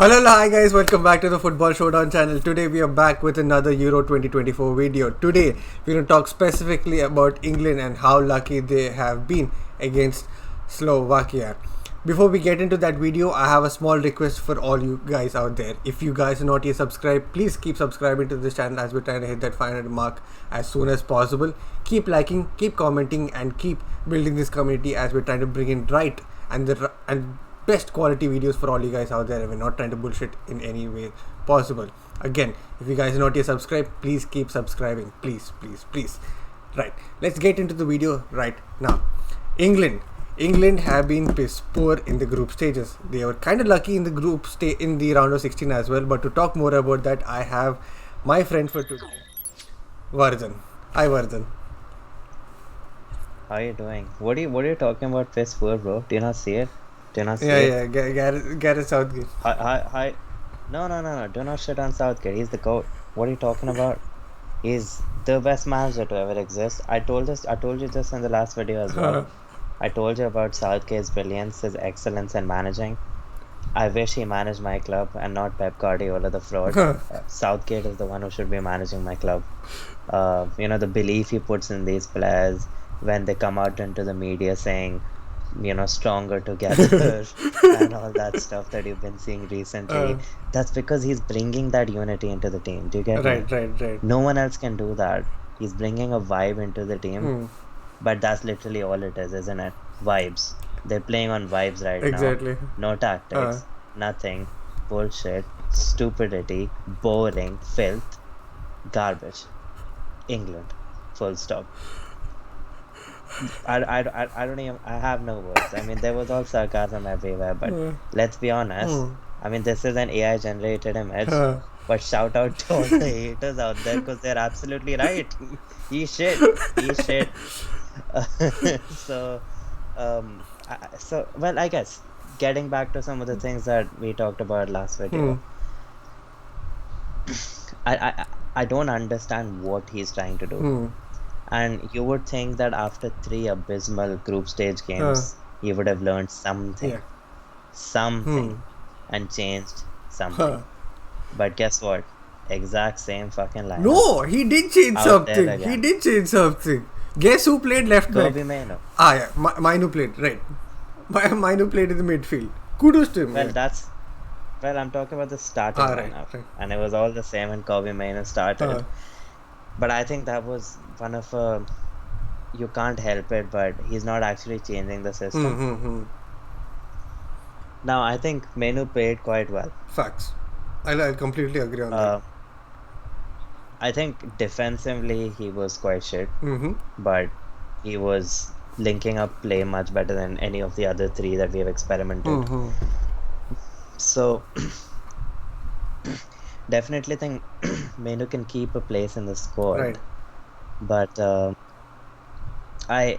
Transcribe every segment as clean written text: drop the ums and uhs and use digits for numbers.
Hello, hi guys, welcome back to the Football Showdown channel. Today we are back with another Euro 2024 video. Today we're going to talk specifically about England and how lucky they have been against Slovakia. Before we get into that video, I have a small request for all you guys out there. If you guys are not yet subscribed, please keep subscribing to this channel as we're trying to hit that 500 mark as soon as possible. Keep liking, keep commenting, and keep building this community as we're trying to bring in and best quality videos for all you guys out there, and we're not trying to bullshit in any way possible. Again, if you guys are not yet subscribed, please keep subscribing, please. Right, let's get into the video right now. England have been piss poor in the group stages. They were kind of lucky in the round of 16 as well. But to talk more about that, I have my friend for today, Vardhan. Hi, Vardhan. How are you doing? What are you talking about piss poor, bro? Do you not see it? Do you not see Yeah, it? yeah, Gareth Southgate. Hi. No. Do not shit on Southgate. He's the GOAT. What are you talking about? He's the best manager to ever exist. I told you this in the last video as well. I told you about Southgate's brilliance, his excellence in managing. I wish he managed my club and not Pep Guardiola, the fraud. Southgate is the one who should be managing my club. The belief he puts in these players when they come out into the media saying, stronger together and all that stuff that you've been seeing recently. That's because he's bringing that unity into the team. Do you get me? Right. No one else can do that. He's bringing a vibe into the team, but that's literally all it is, isn't it? Vibes. They're playing on vibes right now. Exactly. No tactics, nothing. Bullshit, stupidity, boring, filth, garbage. England. Full stop. I don't even, I have no words. I mean, there was all sarcasm everywhere, but let's be honest. I mean, this is an AI generated image, but shout out to all the haters out there because they're absolutely right. He's shit. He's shit. So, well, I guess getting back to some of the things that we talked about last video, I don't understand what he's trying to do. And you would think that after 3 abysmal group stage games, he would have learned something, and changed something. But guess what? Exact same fucking lineup. No, he did change Out there something. again. He did change something. Guess who played left back? Kobe Mainoo. Yeah, Mainu played right. Mainu played in the midfield. Kudos to him. Well, I'm talking about the starting lineup, right. and it was all the same when Kobe Mainoo started. But I think that was one of you can't help it, but he's not actually changing the system. Now, I think Mainoo played quite well. Facts. I completely agree on that. I think defensively he was quite shit, but he was linking up play much better than any of the other 3 that we have experimented. So, definitely think Mainoo can keep a place in the squad. Right. But I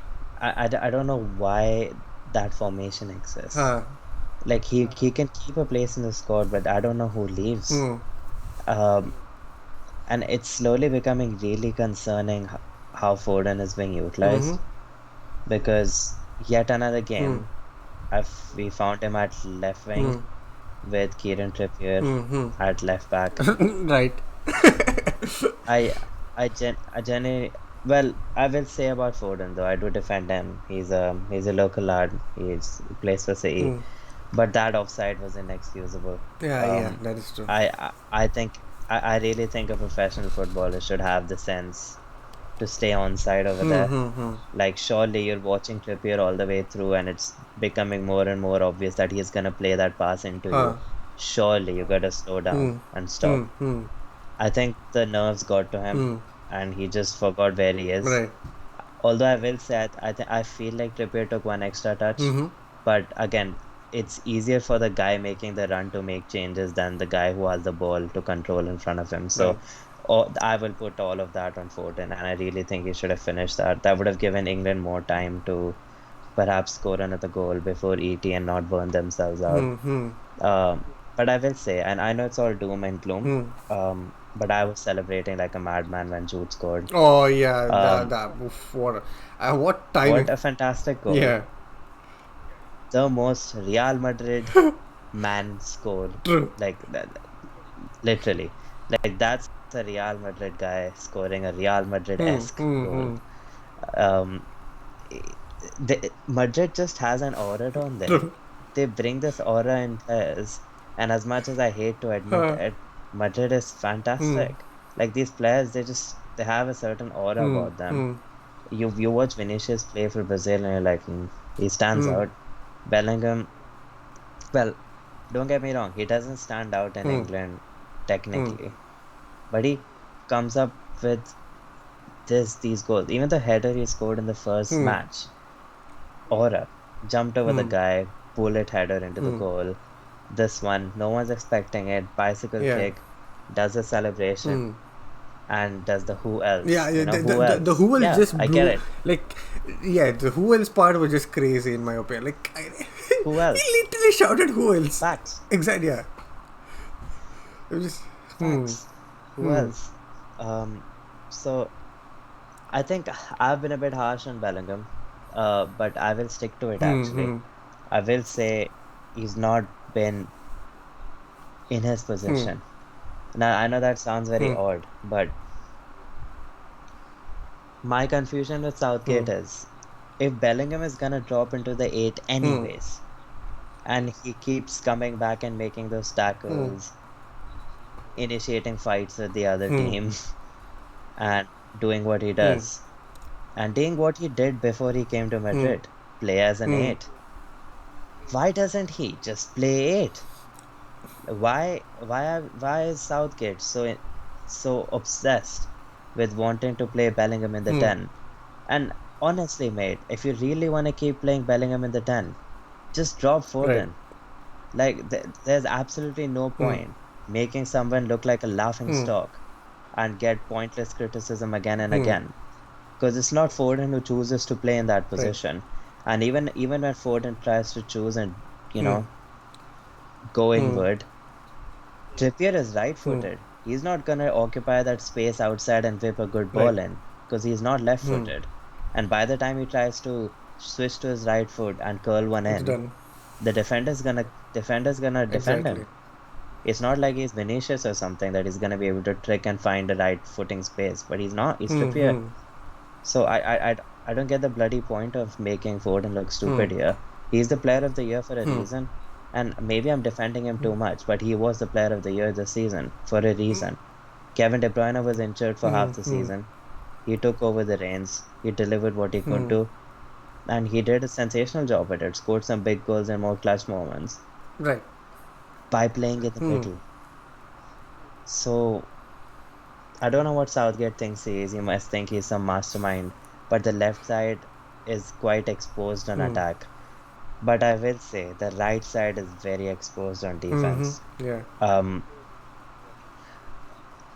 don't know why that formation exists. Like he can keep a place in the squad, but I don't know who leaves. And it's slowly becoming really concerning how Foden is being utilized, because yet another game, we found him at left wing with Kieran Trippier at left back. Right. I genuinely, well, I will say about Foden though, I do defend him. He's a local lad. He plays for City, but that offside was inexcusable. Yeah, that is true. I really think a professional footballer should have the sense to stay onside over there. Like, surely you're watching Trippier all the way through, and it's becoming more and more obvious that he's gonna play that pass into you. Surely you gotta slow down and stop. I think the nerves got to him, and he just forgot where he is. Right. Although I will say, I feel like Trippier took one extra touch, but again, it's easier for the guy making the run to make changes than the guy who has the ball to control in front of him. So I will put all of that on Foden, and I really think he should have finished that. That would have given England more time to perhaps score another goal before ET and not burn themselves out. But I will say, and I know it's all doom and gloom, but I was celebrating like a madman when Jude scored. Oh yeah, what timing! What a fantastic goal! Yeah. The most Real Madrid man score. True. Like that, literally. Like that's a Real Madrid guy scoring a Real Hmm. Madrid-esque Hmm. goal. Hmm. Um, Madrid just has an aura, don't they? True. They bring this aura in players, and as much as I hate to admit Huh. it, Madrid is Hmm. fantastic. Like these players, they have a certain aura Hmm. about them. Hmm. You watch Vinicius play for Brazil, and you're like, he stands Hmm. out. Bellingham, well, don't get me wrong, he doesn't stand out in Hmm. England Hmm. technically, but he comes up with these goals. Even the header he scored in the first Hmm. match, aura, jumped over the Hmm. guy, bullet header into the Hmm. goal. This one, no one's expecting it. Bicycle Yeah. kick, does a celebration, Hmm. and does the who Yeah, else? yeah, Who the else? who else Yeah, just I get blew, it. like, yeah, the who else part was just crazy in my opinion. Like, Who he else? literally shouted who else. Facts. Exactly, yeah. It was just, hmm, Facts. Who hmm, else? Um, so I think I've been a bit harsh on Bellingham, but I will stick to it hmm, actually. hmm, I will say he's not been in his hmm, position. Now, I know that sounds very hmm, odd, but my confusion with hmm, Southgate is if Bellingham is gonna drop into the eight hmm, anyways, and he keeps coming back and making those hmm, tackles, initiating fights with the other hmm, team, and doing what he hmm, does, and doing what he did before he came to hmm, Madrid, play as an hmm, eight. Why doesn't he just play eight? Why is Southgate so obsessed with wanting to play Bellingham in the hmm, 10? And honestly, mate, if you really want to keep playing Bellingham in the 10, just drop right, Foden. Like there's absolutely no hmm, point making someone look like a laughing hmm, stock and get pointless criticism again and hmm, again. Because it's not Foden who chooses to play in that right, position. And even when Foden tries to choose and, you hmm, know, go hmm, inward, Trippier is hmm, right-footed. He's not gonna occupy that space outside and whip a good right, ball in because he's not hmm, left-footed. And by the time he tries to switch to his right foot and curl one it's in, done. the defender's gonna defend Exactly. him. It's not like he's Vinicius or something that he's gonna be able to trick and find the right footing space, but he's not. He's Hmm, Trippier. hmm, So I don't get the bloody point of making Foden look hmm, stupid here. He's the player of the year for a hmm, reason. And maybe I'm defending him too much, but he was the player of the year this season for a reason. Kevin De Bruyne was injured for hmm, half the hmm, season. He took over the reins. He delivered what he could hmm, do, and he did a sensational job at it. Scored some big goals and more clutch moments right, by playing in the hmm, middle. So I don't know what Southgate thinks he is. He must think he's some mastermind, but the left side is quite exposed on hmm, attack. But I will say the right side is very exposed on hmm, hmm, defense. yeah, Um,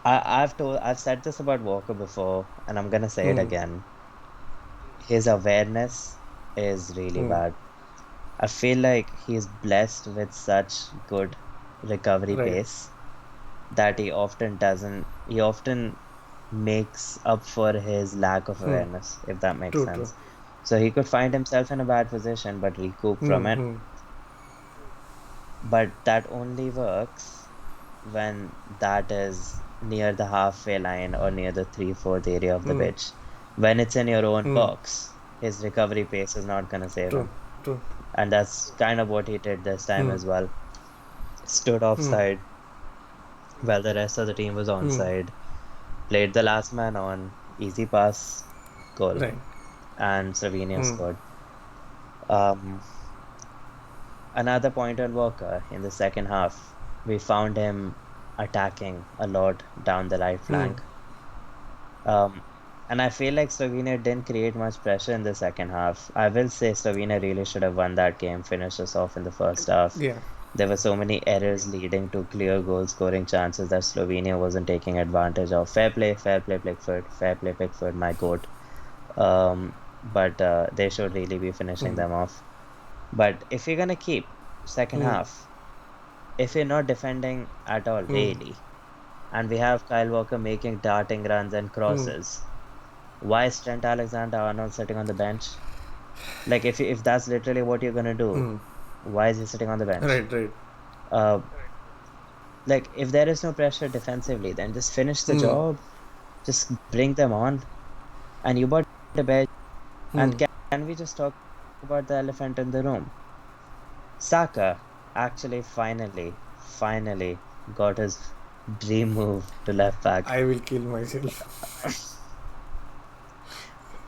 I've said this about Walker before, and I'm gonna say it hmm, again. His awareness is really hmm, bad. I feel like he's blessed with such good recovery right, pace that he often makes up for his lack of hmm, awareness, if that makes true, true, sense. So he could find himself in a bad position but recoup from hmm, it. hmm, But that only works when that is near the halfway line or near the 3/4 area of the hmm, pitch. When it's in your own hmm, box, his recovery pace is not going to save true, him. true, And that's kind of what he did this time hmm, as well. Stood hmm, offside while the rest of the team was hmm, onside, played the last man on, easy pass, goal, right, and Slovenia hmm, scored. Um, Another point on Walker in the second half, we found him attacking a lot down the right hmm, flank. Um, and I feel like Slovenia didn't create much pressure in the second half. I will say Slovenia really should have won that game, finished us off in the first half. yeah, There were so many errors leading to clear goal scoring chances that Slovenia wasn't taking advantage of. Fair play, Pickford. Fair play, Pickford, my goat. But they should really be finishing hmm, them off. But if you're gonna keep second hmm, half, if you're not defending at all, hmm, really, and we have Kyle Walker making darting runs and hmm, crosses, why is Trent Alexander-Arnold sitting on the bench? Like if that's literally what you're gonna do, hmm, why is he sitting on the bench? right, right, Uh, like if there is no pressure defensively, then just finish the Hmm. job. Just bring them on, and you bought the bench. Hmm. And can we just talk about the elephant in the room? Saka actually finally got his dream move to left back. I will kill myself.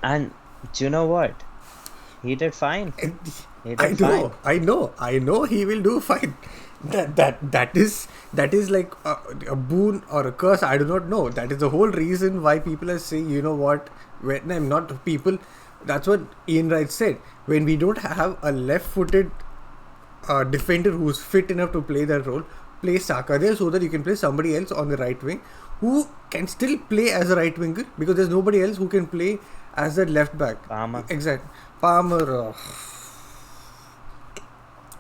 And do you know what? He did fine. And He I did know, fine. I know he will do fine. That is like a boon or a curse. I do not know. That is the whole reason why people are saying, you know what? When I'm not people, that's what Ian Wright said. When we don't have a left-footed defender who's fit enough to play that role, play Saka there so that you can play somebody else on the right wing who can still play as a right winger because there's nobody else who can play as a left back. Palmer. Exactly. Palmer.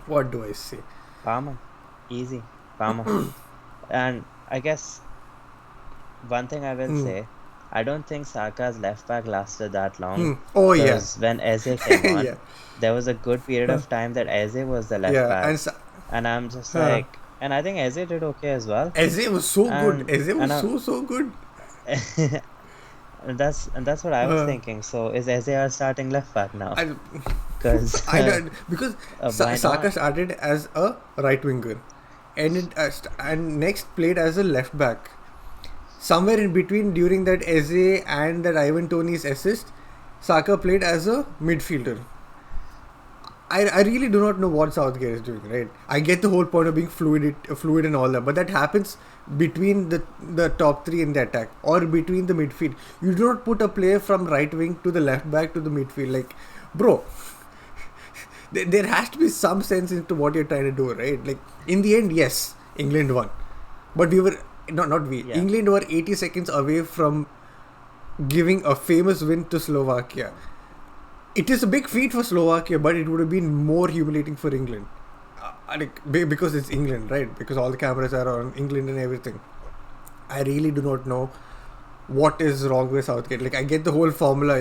What do I say? Palmer. Easy. Palmer. And I guess one thing I will Hmm. say, I don't think Saka's left back lasted that long Hmm. Oh yeah. because when Eze came on, Yeah. there was a good period Huh. of time that Eze was the left Yeah. back. And I'm just Huh. like, and I think Eze did okay as well. Eze was so good. And Eze was and so good. that's what I was Uh, thinking. So is Eze our starting left back now? I, Because I don't because why Saka not? started as a right winger, and and next played as a left back. Somewhere in between during that Eze and that Ivan Tony's assist, Saka played as a midfielder. I really do not know what Southgate is doing, right? I get the whole point of being fluid and all that, but that happens between the top three in the attack or between the midfield. You do not put a player from right wing to the left back to the midfield. Like, bro, there has to be some sense into what you're trying to do, right? Like, in the end, yes, England won, but we were not we. Yeah. England were 80 seconds away from giving a famous win to Slovakia. It is a big feat for Slovakia, but it would have been more humiliating for England. Because it's England, right? Because all the cameras are on England and everything. I really do not know what is wrong with Southgate. Like, I get the whole formula,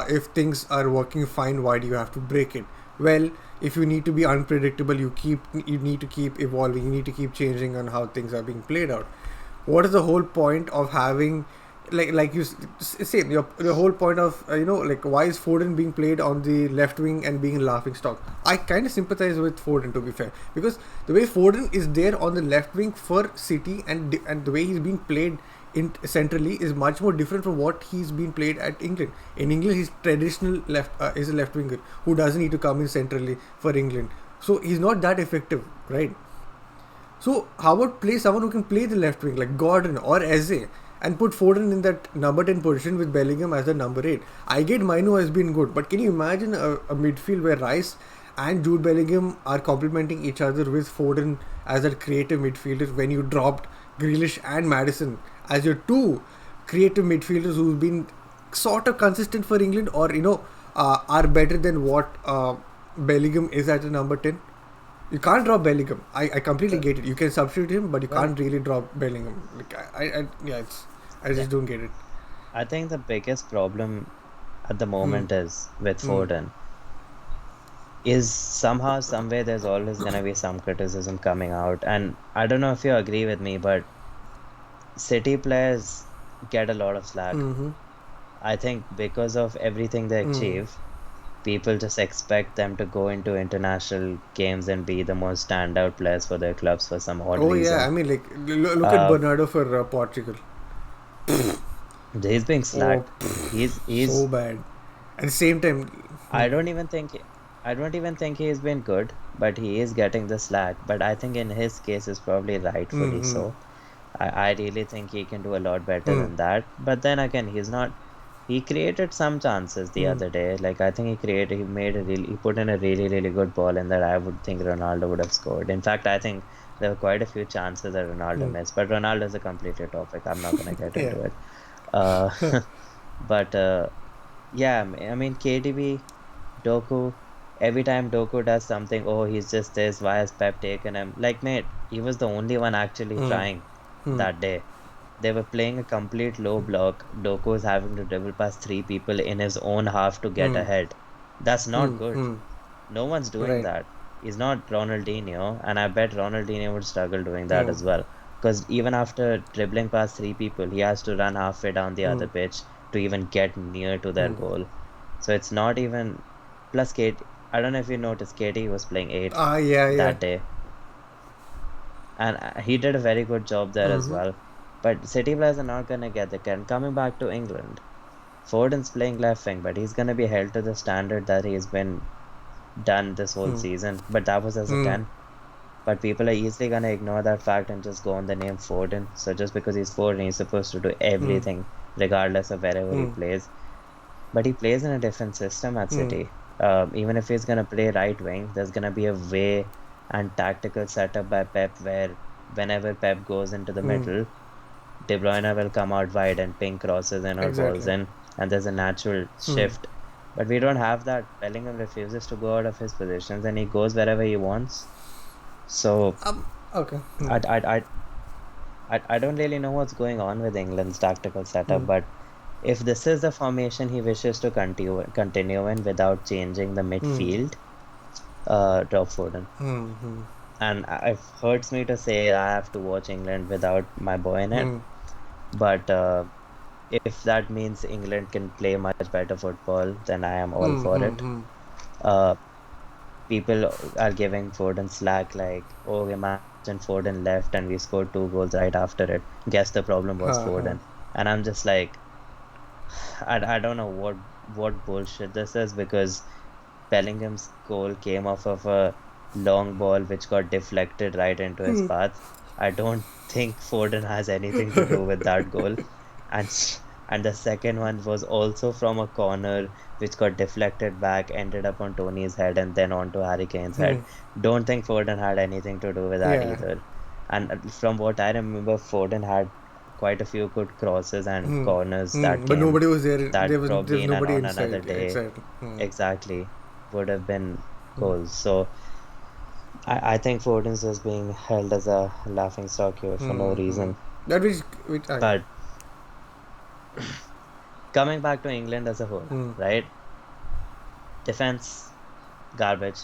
if things are working fine, why do you have to break it? Well, if you need to be unpredictable, you need to keep evolving, you need to keep changing on how things are being played out. What is the whole point of having like you say the whole point of like why is Foden being played on the left wing and being a laughing stock? I kind of sympathize with Foden, to be fair, because the way Foden is there on the left wing for City and the way he's being played in centrally is much more different from what he's been played at England. In England, he's traditional left is a left winger who doesn't need to come in centrally for England, so he's not that effective, right? So how about play someone who can play the left wing like Gordon or Eze and put Foden in that number 10 position with Bellingham as the number 8. I get Mainu has been good, but can you imagine a midfield where Rice and Jude Bellingham are complementing each other with Foden as a creative midfielder when you dropped Grealish and Madison as your two creative midfielders who've been sort of consistent for England or are better than what Bellingham is at the number 10? You can't drop Bellingham. I completely So, get it. You can substitute him, but you well, can't really drop Bellingham. Like yeah, I yeah, just don't get it. I think the biggest problem at the Hmm. moment is with Hmm. Foden is somehow, somewhere, there's always gonna be some criticism coming out. And I don't know if you agree with me, but City players get a lot of slack. Hmm. I think because of everything they Hmm. achieve, people just expect them to go into international games and be the most standout players for their clubs for some odd Oh yeah, I reason. mean like look at Uh, Bernardo for Portugal. he's being Oh, slacked. so He's bad. At the same time, I hmm. don't even think I don't even think he's been good, but he is getting the slack. But I think in his case it's probably rightfully Hmm. so. I really think he can do a lot better Hmm. than that. But then again, he's not. He created some chances the Hmm. other day. Like I think he put in a really good ball in that I would think Ronaldo would have scored. In fact, I think there were quite a few chances that Ronaldo Hmm. missed. But Ronaldo is a completely topic. I'm not gonna get Yeah. into it. Uh, but yeah, I mean KDB, Doku. Every time Doku does something, oh, he's just this. Why has Pep taken him? Like, mate, he was the only one actually Hmm. trying Hmm. that day. They were playing a complete low block. Doku was having to dribble past three people in his own half to get Hmm. ahead. That's not Hmm. good. Hmm. No one's doing Right. that. He's not Ronaldinho, and I bet Ronaldinho would struggle doing that Hmm. as well. Because even after dribbling past three people, he has to run halfway down the Hmm. other pitch to even get near to their Hmm. goal. So it's not even. Plus, Kate, I don't know if you noticed, Katie was playing eight Ah, yeah, yeah. that day, and he did a very good job there as Mm-hmm. well. But City players are not gonna get the credit. Coming back to England, Foden's playing left wing, but he's gonna be held to the standard that he's been done this whole Hmm. season. But that was as a Hmm. 10. But people are easily gonna ignore that fact and just go on the name Foden. So just because he's Foden, he's supposed to do Hmm. everything, regardless of wherever he Hmm. plays. But he plays in a different system at Hmm. City. Even if he's gonna play right wing, there's gonna be a way and tactical setup by Pep where whenever Pep goes into the Hmm. middle, De Bruyne will come out wide and ping crosses in or balls Exactly. in, and there's a natural Hmm. shift. But we don't have that. Bellingham refuses to go out of his positions and he goes wherever he wants. So Okay. Hmm. I, I, I, I don't really know what's going on with England's tactical Hmm. setup, but if this is the formation he wishes to continue in without changing the Hmm. midfield, drop Foden. Hmm. Hmm. And it hurts me to say I have to watch England without my boy in it, Hmm. but if that means England can play much better football, then I am all Hmm. for Hmm. it. Hmm. Uh, People are giving Foden slack, like, oh, imagine Foden left and we scored two goals right after it. Guess the problem was Ha, ha. Foden. And I'm just like, I don't know what bullshit this is because Bellingham's goal came off of a long ball which got deflected right into his path. I don't think Foden has anything to do with that goal. And and the second one was also from a corner which got deflected back, ended up on Tony's head and then onto Harry Kane's Hmm. head. Don't think Foden had anything to do with that Yeah. either. And from what I remember, Foden had quite a few good crosses and Hmm. corners Hmm. that But came nobody was there. that There's probably nobody on another inside. Yeah, day exactly. Hmm. exactly would have been Hmm. goals. So I think Foden's just being held as a laughing stock here for no Hmm. Hmm. reason. That which okay. But coming back to England as a whole, Hmm. right? Defense, garbage.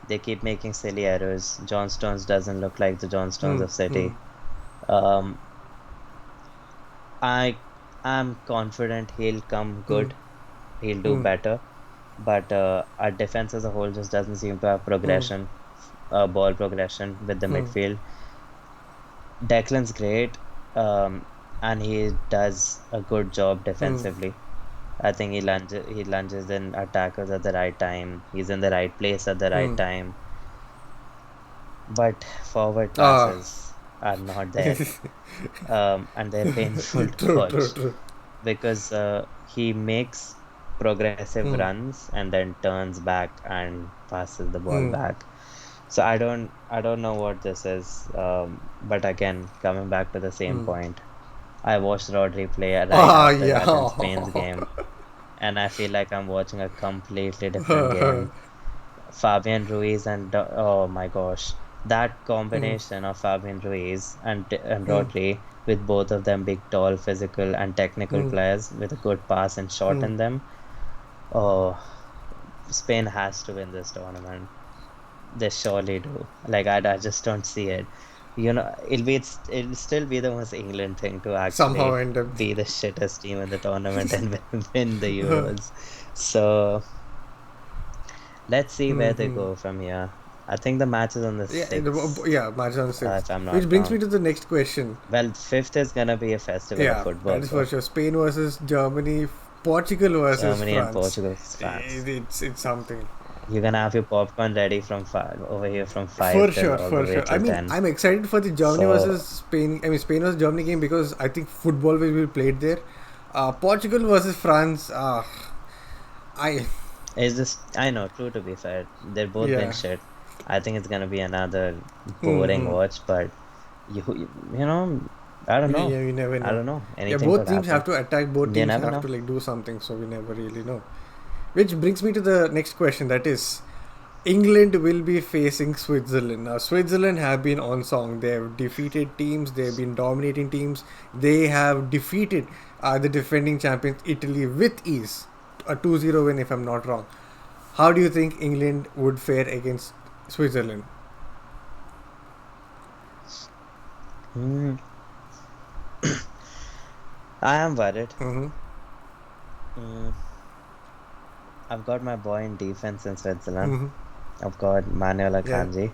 They keep making silly errors. John Stones doesn't look like the John Stones Hmm. of Hmm. City. Um, I am confident he'll come Hmm. good. He'll do Hmm. better. But our defense as a whole just doesn't seem to have Hmm. progression, ball progression with the Hmm. midfield. Declan's great, and he does a good job Hmm. defensively. I think he lunges in attackers at the right time. He's in the right place at the right Hmm. time. But forward Ah. passes are not there, and they're painful to True. True. watch True. because he makes progressive Hmm. runs and then turns back and passes the ball Hmm. back. So I don't know what this is. But again, coming back to the same Hmm. point, I watched Rodri play right Ah. after Yeah. that in Spain's game, and I feel like I'm watching a completely different game. Fabian Ruiz and oh my gosh, that Hmm. combination of Fabian Ruiz and Hmm. Rodri with both of them big, tall, physical and technical Hmm. players with a good pass and shot Hmm. in them. Oh, Spain has to win this tournament. They surely do. Like I just don't see it. It'll still be the most England thing to Somehow actually end up. be the shittest team in the tournament and win the Euros. So let's see where they Hmm. go from here. I think the match is on the Yeah. 6th, Yeah. Match on sixth. if I'm Which not brings me wrong. to the next question. Well, 5th is gonna be a festival of Yeah, that football is for though. sure. Spain versus Germany, Portugal versus Germany and France. Portugal's fans. It's something. You're gonna have your popcorn ready from five over here from For 5 till sure, all the for way sure. I till mean, 10. I'm excited for the Germany versus So Spain. I mean, Spain versus Germany game because I think football will be played there. Portugal versus France. I it's just, I know, true to be fair, they've both been yeah. shit. I think it's gonna be another boring Hmm. watch, but you know, I don't Yeah, know. yeah, we never I know. don't know. Yeah, Anything both could teams have happen. to attack. Both You teams never have to know. like do something. So we never really know. Which brings me to the next question. That is, England will be facing Switzerland. Now, Switzerland have been on song. They have defeated teams. They have been dominating teams. They have defeated the defending champions Italy with ease. A 2-0 win, if I'm not wrong. How do you think England would fare against Switzerland. Hmm. I am worried. Mm-hmm. Mm, I've got my boy in defense in Switzerland. Mm-hmm. I've got Manuel Yeah. Akanji.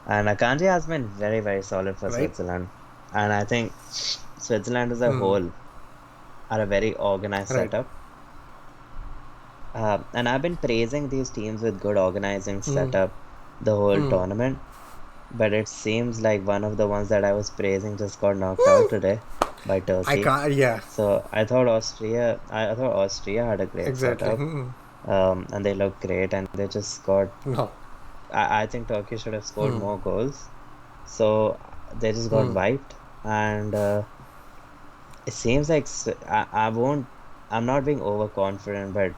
And Akanji has been very, very solid for Right. Switzerland. And I think Switzerland as a Mm. whole are a very organized Right. setup. And I've been praising these teams with good organizing Mm. setup the whole Mm. tournament. But it seems like one of the ones that I was praising just got knocked out today by I Turkey. can't. Yeah. So I thought Austria had a great Exactly. setup. Mm. And they looked great, and they just got. No. I think Turkey should have scored Mm. more goals. So they just got Mm. wiped, and it seems like I won't. I'm not being overconfident, but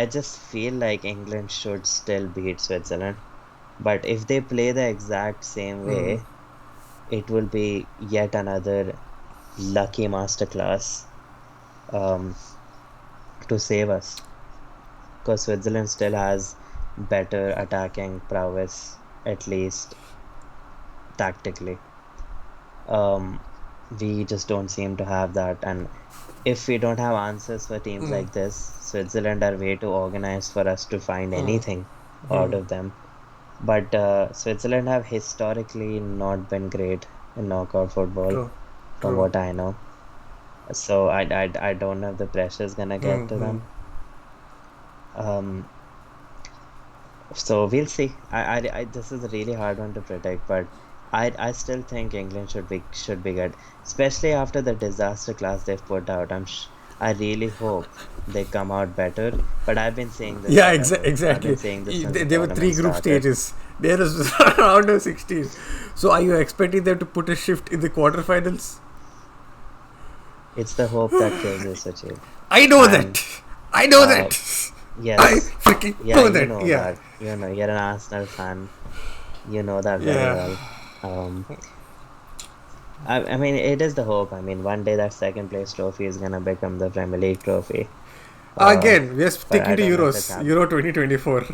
I just feel like England should still beat Switzerland. But if they play the exact same Mm. way, it will be yet another lucky masterclass um, to save us. Because Switzerland still has better attacking prowess, at least tactically. Um, we just don't seem to have that. And if we don't have answers for teams Mm. like this, Switzerland are way too organized for us to find Mm. anything out Mm. of them. But Switzerland have historically not been great in knockout football, True. from True. what I know. So I don't know if the pressure is gonna get Mm. to Mm. them. Um, so we'll see. This is a really hard one to predict, but I still think England should be good, especially after the disaster class they've put out. I really hope they come out better. But I've been saying this Yeah. forever. I've been Exactly. saying this since the There were three tournament group started. stages. There is round of 16. So, are you expecting them to put a shift in the quarterfinals? It's the hope that kills you, Sucheet. I know And that. I know uh, that. I yes, freaking yeah, know you that. know Yeah. that. You know, you're an Arsenal fan. You know that very Yeah. well. Um, I mean, it is the hope. I mean, one day that second place trophy is gonna become the Premier League trophy. Uh, Again, we are but sticking I to don't know if it's Euros. happening. Euro 2024.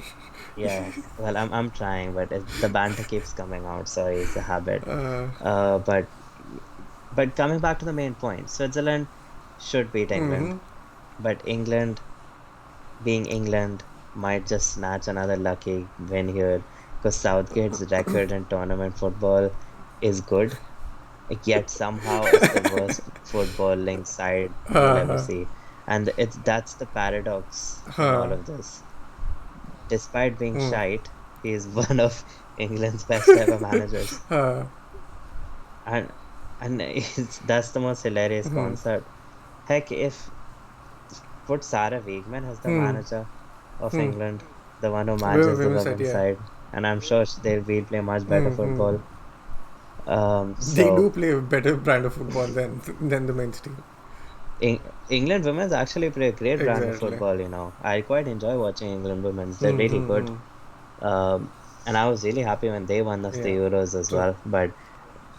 Yeah, well, I'm trying, but the banter keeps coming out, so it's a habit. Uh, Uh, but but coming back to the main point, Switzerland should beat England, mm-hmm. but England, being England, might just snatch another lucky win here because Southgate's record in tournament football is good, yet somehow it's the worst footballing side you'll ever Uh, see. And that's the paradox in all uh, of this. Despite being mm, shite, he is one of England's best ever managers. uh, And that's the most hilarious mm, concept. Heck, if put Sarah Wiegman as the mm, manager of mm. England, the one who manages the Women's side, women's yeah. side, and I'm sure they will play much better Mm-hmm. football. They do So play a better brand of football than the men's team. England women's actually play a great brand of Exactly. football, you know. I quite enjoy watching England women's. They're really good. Mm-hmm. And I was really happy when they won us the Yeah. Euros as True. well. But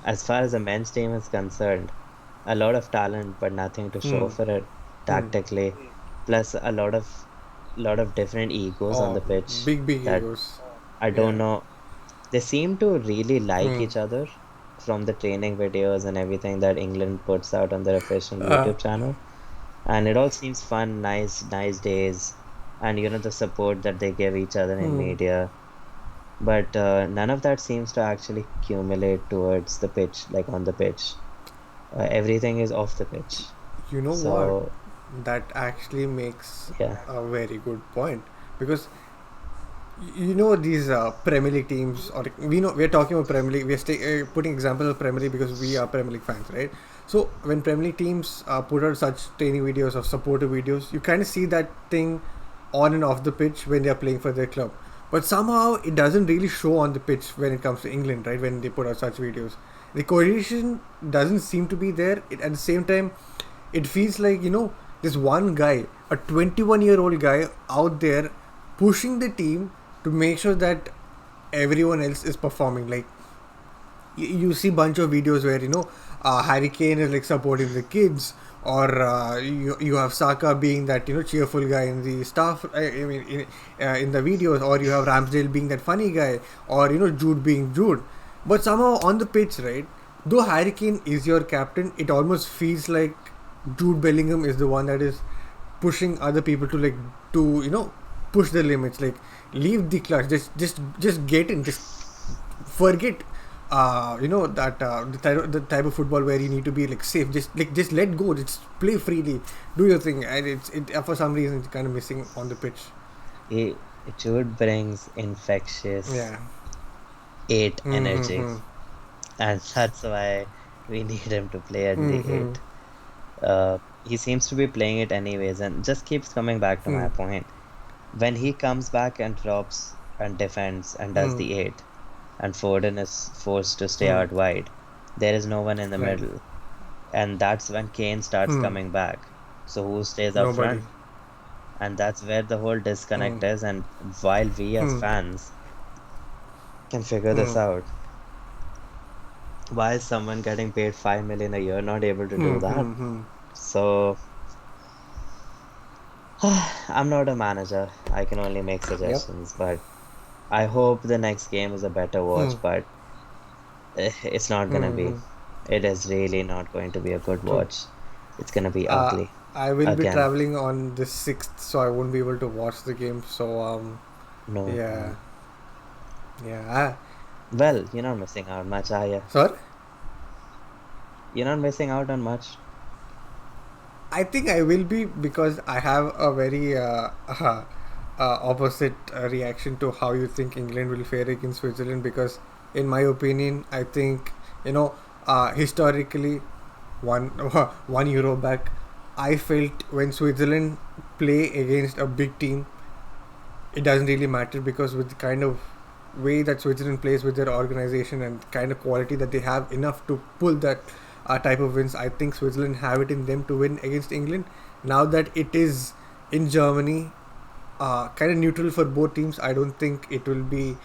as far as the men's team is concerned, a lot of talent, but nothing to show Mm. for it Mm. tactically. Plus a lot of different egos on Oh, the pitch big that egos. I don't Yeah. know. They seem to really like Mm. each other from the training videos and everything that England puts out on their official Uh, YouTube channel. And it all seems fun, nice days, and the support that they give each other in mm. media. But none of that seems to actually accumulate towards the pitch, like on the pitch. Everything is off the pitch. You know what? So That actually makes yeah, a very good point because you know these Premier League teams, or we're talking about Premier League. Putting example of Premier League because we are Premier League fans, right? So when Premier League teams put out such training videos or supportive videos, you kind of see that thing on and off the pitch when they are playing for their club. But somehow it doesn't really show on the pitch when it comes to England, right? When they put out such videos, the cohesion doesn't seem to be there. At the same time, it feels like this one guy, a 21-year-old guy out there pushing the team to make sure that everyone else is performing. Like you see bunch of videos where Harry Kane is like supporting the kids, or you have Saka being that cheerful guy in the staff. I mean, in the videos, or you have Ramsdale being that funny guy, or Jude being Jude. But somehow on the pitch, right? Though Harry Kane is your captain, it almost feels like Jude Bellingham is the one that is pushing other people to push the limits. Like, leave the clutch. Just get in. Just forget that the type of football where you need to be like safe. Just let go. Just play freely. Do your thing. And for some reason it's kind of missing on the pitch. He Jude brings infectious Yeah. 8 energy, Mm-hmm. and that's why we need him to play at the Mm-hmm. 8. He seems to be playing it anyways, and just keeps coming back to my point. When he comes back and drops and defends and does Mm-hmm. the 8, and Foden is forced to stay Mm. out wide, there is no one in the Right. middle. And that's when Kane starts Hmm. coming back. So who stays up Nobody. front? And that's where the whole Hmm. disconnect is. And while we as Hmm. fans can figure Hmm. this out, why is someone getting paid 5 million a year not able to Hmm. do that? Hmm. Hmm. So I'm not a manager. I can only make Yep. suggestions, but I hope the next game is a better Hmm. watch, but it's not gonna Hmm. be. Hmm. It is really not going to be a good True. watch. It's gonna be Uh, ugly I will be again. traveling on the 6th, so I won't be able to watch the game. So No. yeah, yeah. Well, you're not missing out much, are you? Sorry. You're not missing out on much. I think I will be, because I have a very opposite reaction to how you think England will fare against Switzerland. Because, in my opinion, I think historically, one 1 euro back, I felt when Switzerland play against a big team, it doesn't really matter, because with the kind of way that Switzerland plays with their organization and kind of quality that they have enough to pull that type of wins, I think Switzerland have it in them to win against England. Now that it is in Germany, kind of neutral for both teams, I don't think it will be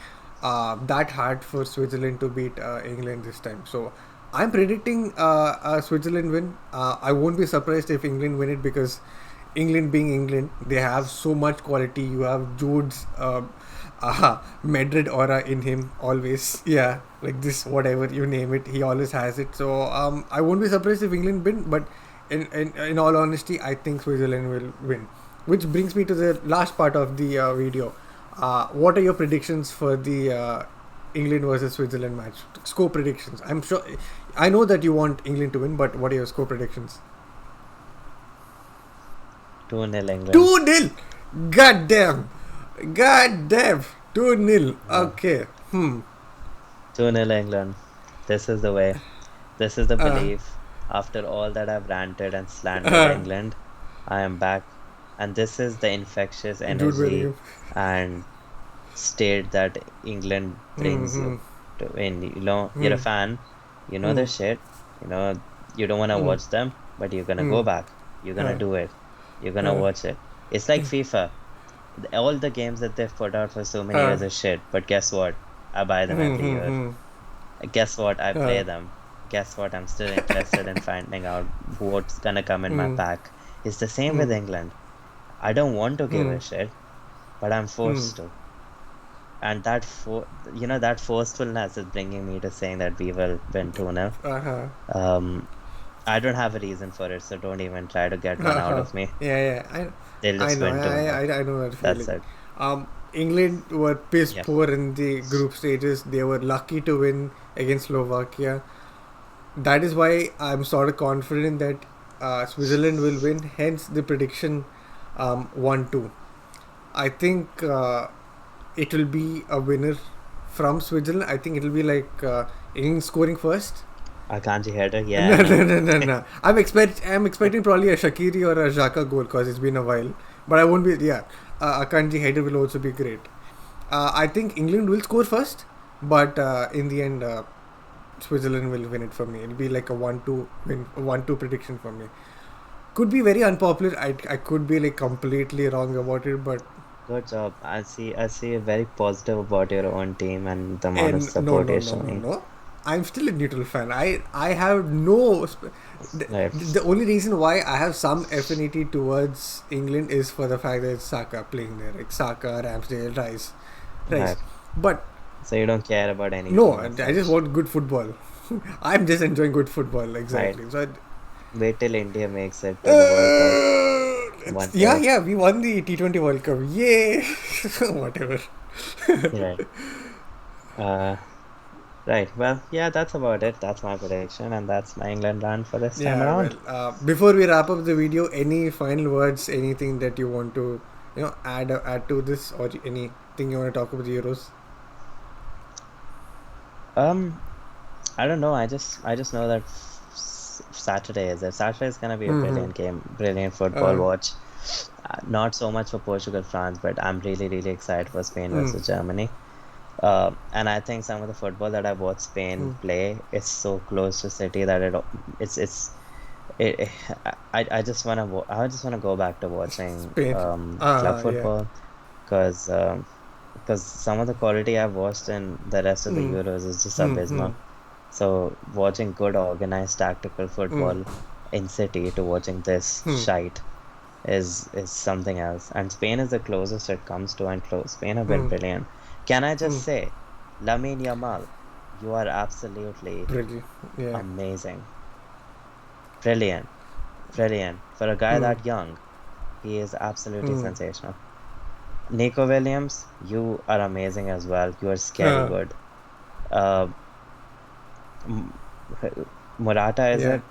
that hard for Switzerland to beat England this time. So I'm predicting a Switzerland win. I won't be surprised if England win it, because England being England, they have so much quality. You have Jude's Madrid aura in him always. Yeah, like this, whatever you name it, he always has it. So I won't be surprised if England win, but in all honesty, I think Switzerland will win. Which brings me to the last part of the video. What are your predictions for the England versus Switzerland match? Score predictions. I'm sure, I know that you want England to win, but what are your score predictions? 2-0 England. 2-0. God damn. God damn. 2-0. Yeah. Okay. 2-0 England. This is the way. This is the Uh, belief. After all that I've ranted and slandered uh, England, I am back. And this is the infectious Jude energy Bellingham. and state that England Hmm. brings Hmm. you to win. You know, you're a Hmm. fan, you know Hmm. their shit, you know, you don't want to Hmm. watch them, but you're gonna Hmm. go back. You're gonna Uh, do it. You're gonna uh, watch it. It's like FIFA. All the games that they've put out for so many uh, years are shit, but guess what? I buy them hmm. every Hmm. year. Hmm. Guess what? I Uh, play them. Guess what? I'm still interested in finding out what's gonna come in my hmm. pack. It's the same with Hmm. England. I don't want to give Hmm. a shit, but I'm Hmm. forced to. And that forcefulness is bringing me to saying that we will win 2-0. Uh-huh. Um, I don't have a reason for it, so don't even try to get one out Uh-huh. of me. Yeah, yeah. They'll I just know. win I, 2-0. I, I know that That's feeling. it. England were piss Yeah. poor in the group stages. They were lucky to win against Slovakia. That is why I'm sort of confident that Switzerland will win. Hence the prediction 1-2. I think it will be a winner from Switzerland. I think it will be like England scoring first. Akanji header. No, Yeah, no, no. no, no, no. I'm expecting probably a Shaqiri or a Xhaka goal, because it's been a while. But I won't be. Yeah, Akanji header will also be great. I think England will score first, but in the end, Switzerland will win it for me. It'll be like a 1-2 win, 1-2 prediction for me. Could be very unpopular. I could be like completely wrong about it, but Good job. I see you're very positive about your own team and the amount of no, support no, you're no, no, showing. no. I'm still a neutral fan. I have no. Right, The only reason why I have some affinity towards England is for the fact that it's Saka playing there, like Saka, Ramsdale, Rice. right. But So you don't care about any no, team I as just such, want good football. I'm just enjoying good football, right? exactly. So, Wait till India makes it to the World Cup one yeah, day. yeah, we won the T20 World Cup. Yay! Whatever. Right. Uh, right. Well, yeah, that's about it. That's my prediction, and that's my England run for this time Yeah, well, around. before we wrap up the video, any final words, anything that you want to, add to this, or anything you want to talk about the Euros? Um, I don't know. I just know that Saturday is it. Saturday is gonna be a Mm-hmm. brilliant game, brilliant football Uh, watch. Not so much for Portugal, France, but I'm really, really excited for Spain mm, versus Germany. And I think some of the football that I've watched Spain mm. play is so close to City that it's it, I just wanna go back to watching Spain. club Yeah. football because some of the quality I've watched in the rest of the Mm, Euros is just mm, mm, abysmal. So watching good organized tactical mm, football in City to watching this mm, shite is something else. And Spain is the closest it comes to, and Spain have been mm, brilliant. Can I mm. just say, Lamine Yamal, you are absolutely Brilliant. Yeah. amazing, brilliant, brilliant. For a guy Mm, that young, he is absolutely mm. sensational. Nico Williams, you are amazing as well. You are scary Uh, good. Uh, M- Murata, is yeah. it?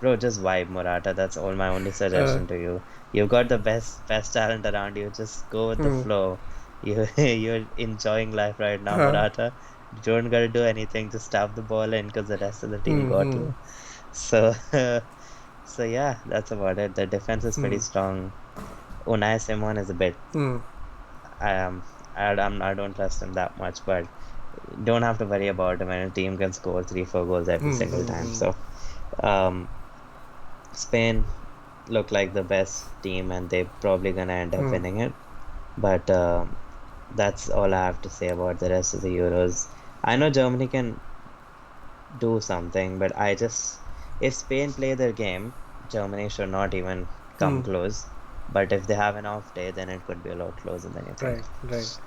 Bro, just vibe Murata. That's all my only Uh, suggestion to you. You've got the best talent around you. Just go with the mm, flow. You're enjoying life right now, uh, Murata. You don't gotta do anything. Just tap the ball in because the rest of the team mm, got mm, you. So, so yeah, that's about it. The defense is pretty mm, strong. Unai Simon is a bit. mm, Um, I don't trust him that much, but don't have to worry about him. And a team can score 3, 4 goals every mm, single mm, time. mm. So. Um, Spain look like the best team and they're probably gonna end up Mm. winning it. But that's all I have to say about the rest of the Euros. I know Germany can do something, but if Spain play their game, Germany should not even come Mm. close. But if they have an off day, then it could be a lot closer than you think. Right, right.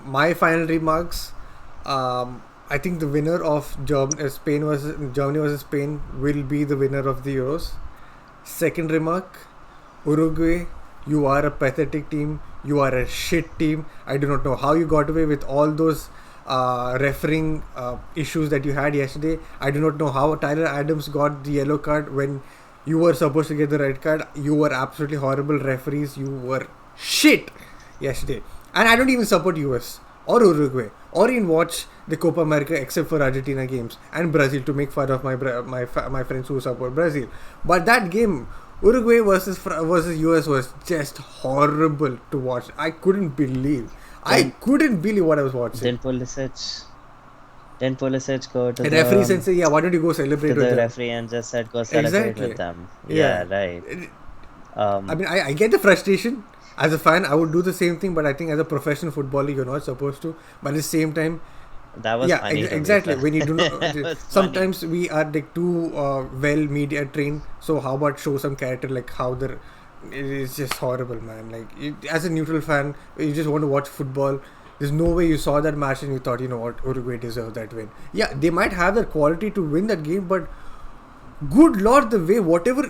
My final remarks. I think the winner of Germany versus Spain will be the winner of the Euros. Second remark, Uruguay, you are a pathetic team. You are a shit team. I do not know how you got away with all those refereeing issues that you had yesterday. I do not know how Tyler Adams got the yellow card when you were supposed to get the red card. You were absolutely horrible referees. You were shit yesterday. And I don't even support US or Uruguay or even watch the Copa America except for Argentina games and Brazil to make fun of my friends who support Brazil. But that game, Uruguay versus US, was just horrible to watch. I Didn't couldn't believe what I was watching. didn't Pulisic didn't Pulisic go The referee said, "Yeah, why don't you go to celebrate with the them?" referee and just said go celebrate with Exactly. them? Yeah. Yeah, right. I Um, mean, I get the frustration. As a fan, I would do the same thing, but I think as a professional footballer, you're not supposed to. But at the same time, that was yeah, funny to be exactly. fair. When you do not, That was funny. sometimes we are like too well media trained. So how about show some character, like how the it's just horrible, man. Like as a neutral fan, you just want to watch football. There's no way you saw that match and you thought, you know what, Uruguay deserved that win. Yeah, they might have the quality to win that game, but good lord, the way whatever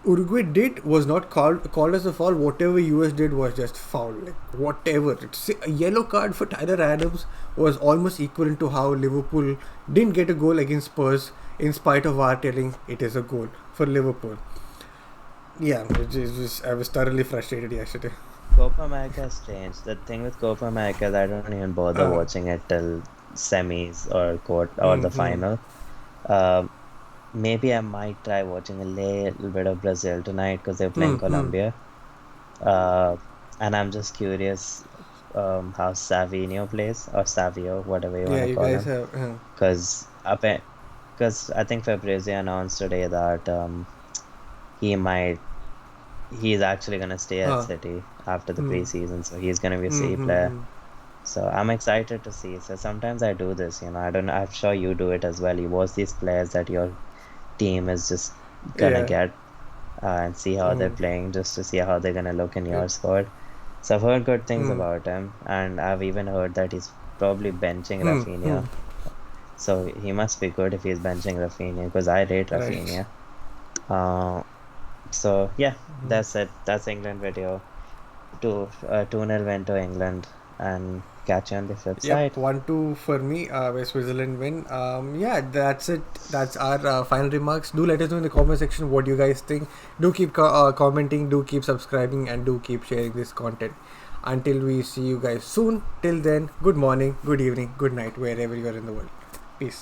Uruguay did was not called as a foul. Whatever US did was just foul. Like whatever. A yellow card for Tyler Adams was almost equivalent to how Liverpool didn't get a goal against Spurs in spite of our telling it is a goal for Liverpool. Yeah, I was thoroughly frustrated yesterday. Copa America is strange. The thing with Copa America is I don't even bother Uh, watching it till semis or the mm-hmm. final. Um, Maybe I might try watching a little bit of Brazil tonight because they're playing Mm-hmm. Colombia. Uh, and I'm just curious how Savinho plays or Savio, whatever you want Yeah, to you call guys him. have. Because I think Fabrizio announced today that he might he's actually gonna stay at Uh, City after the mm, preseason, so he's gonna be a C player. mm-hmm. So I'm excited to see. So sometimes I do this, I don't know. I'm sure you do it as well. You watch these players that your team is just gonna Yeah. get and see how they're Mm. playing, just to see how they're gonna look in It, your squad. So I've heard good things mm. about him, and I've even heard that he's probably benching Hmm. Hmm. Rafinha. So he must be good if he's benching Rafinha because I rate Right. Rafinha. Uh, so yeah, that's it. That's England video. 2-0 win to England, and catch you on the flip Yep, side. 1-2 for me. Where Switzerland win. Yeah, that's it. That's our final remarks. Do let us know in the comment section what you guys think. Do keep commenting. Do keep subscribing, and do keep sharing this content. Until we see you guys soon. Till then, good morning, good evening, good night, wherever you are in the world. Peace.